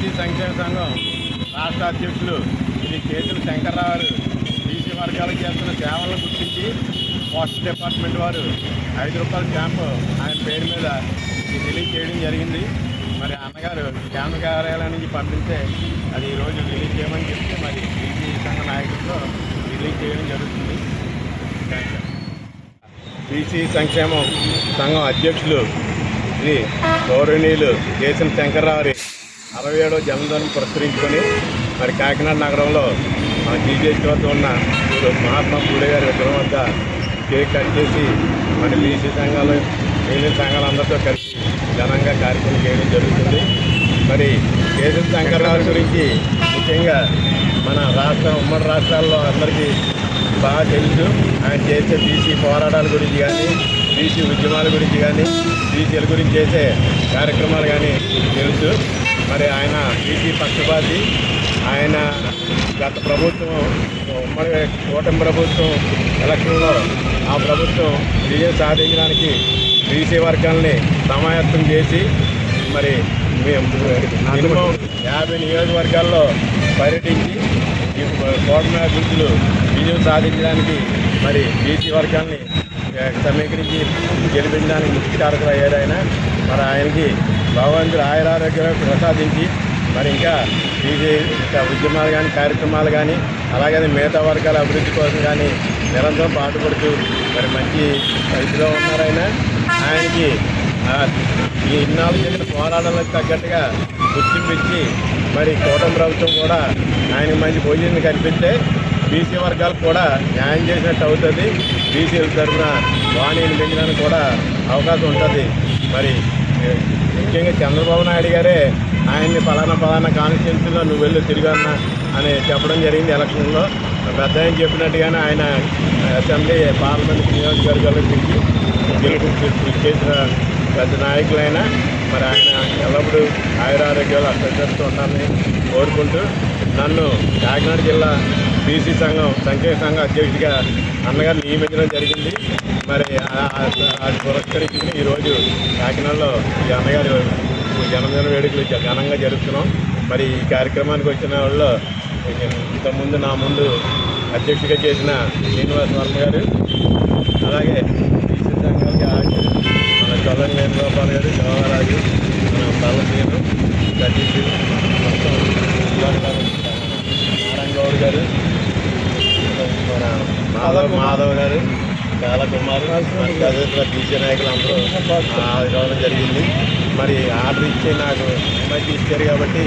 BC సంక్షేమ సంఘం రాష్ట్ర అధ్యక్షులు శ్రీ కేతుల శంకర్రావు గారు బీసీ వర్గాలకు చేస్తున్న సేవలను గుర్తించి పోస్ట్ డిపార్ట్మెంట్ వారు ₹5 స్టాంపు ఆయన పేరు మీద రిలీజ్ చేయడం జరిగింది. మరి అన్నగారు కేంద్ర కార్యాలయం నుంచి పంపిస్తే అది ఈరోజు రిలీజ్ చేయమని చెప్తే మరి బీసీ సంఘ నాయకులతో రిలీజ్ చేయడం జరుగుతుంది. బీసీ సంక్షేమ సంఘం అధ్యక్షులు శ్రీ గౌరవనీయులు కేతుల శంకర్రావు 67వ జన్మదినం పురస్కరించుకొని మరి కాకినాడ నగరంలో మన జీజేసీ వద్ద ఉన్న మహాత్మా పూలే గారి విగ్రహం వద్ద కేక్ కట్ చేసి మరి బీసీ సంఘాలు యూనియన్ సంఘాలందరితో కలిసి ఘనంగా కార్యక్రమం చేయడం జరుగుతుంది. మరి కేతుల శంకర్రావు గురించి ముఖ్యంగా మన ఉమ్మడి రాష్ట్రాల్లో అందరికీ బాగా తెలుసు. ఆయన చేసే బీసీ పోరాటాల గురించి కానీ, బీసీ ఉద్యమాల గురించి కానీ, బీసీల గురించి చేసే కార్యక్రమాలు కానీ తెలుసు. మరి ఆయన బీసీ పక్షపాతి. ఆయన గత ప్రభుత్వం ఉమ్మడి కూటమి ప్రభుత్వం ఎలక్షన్లో ఆ ప్రభుత్వం విజయం సాధించడానికి బీసీ వర్గాల్ని సమాయత్తం చేసి మరి మినిమం 50 నియోజకవర్గాల్లో పర్యటించి ఈ కూటమి అభివృద్ధులు విజయం సాధించడానికి మరి బీసీ వర్గాల్ని సమీకరించి గెలిపించడానికి ముఖ్య కారకులు అయ్యారు ఆయన. మరి ఆయనకి భగవంతుడు ఆయురారోగ్యాలు ప్రసాదించి మరి ఇంకా బీసీ ఉద్యమాలు కానీ, కార్యక్రమాలు కానీ, అలాగే మిగతా వర్గాల అభివృద్ధి కోసం కానీ నిరంతరం పాటుపడుతూ మరి మంచి స్థితిలో ఉన్నారు ఆయన. ఆయనకి ఈ ఇన్నాళ్ళు చేసిన పోరాటాలకు తగ్గట్టుగా గుర్తింపించి మరి కూటమి ప్రభుత్వం కూడా ఆయనకు మంచి పొజిషన్ కల్పిస్తే బీసీ వర్గాలకు కూడా న్యాయం చేసినట్టు అవుతుంది. బీసీల తరఫున వాణిని పెంచడానికి కూడా అవకాశం ఉంటుంది. మరి ముఖ్యంగా చంద్రబాబు నాయుడు గారే ఆయన్ని పలానా కాన్స్టిట్యున్సీలో నువ్వు వెళ్ళి తిరిగన్నా అని చెప్పడం జరిగింది ఎలక్షన్లో. పెద్ద ఆయన చెప్పినట్టుగానే ఆయన అసెంబ్లీ పార్లమెంట్ నియోజకవర్గాల్లో తిరిగి గెలుపు చేసిన పెద్ద నాయకులైనా మరి ఆయన ఎల్లప్పుడూ ఆయురారోగ్యాలు అష్టంతో ఉండాలని కోరుకుంటూ నన్ను కాకినాడ జిల్లా బీసీ సంక్షేమ సంఘం అధ్యక్షుడిగా అన్నగారు నియమించడం జరిగింది. మరి అది పురస్కరించుకుని ఈరోజు కాకినాడలో ఈ అన్నగారు జన్మదిన వేడుకలు ఘనంగా జరుపుతున్నాం. మరి ఈ కార్యక్రమానికి వచ్చిన వాళ్ళు ఇంతకుముందు నా ముందు అధ్యక్షుడిగా చేసిన శ్రీనివాస్ వర్మ గారు, అలాగే బీసీ సంఘాలకి మన చల్లని వేణుగోపాల్ గారు, దేవరాజు, మన పల్లసీను, సతీష్, మొత్తం నారాయణ గౌడ్ గారు, మన మాధవ్ గారు, చాలా కుమార్, మరి తదితర బీసీ నాయకులు అందరూ రావడం జరిగింది. మరి ఆర్డర్ ఇచ్చి నాకు ఇచ్చారు కాబట్టి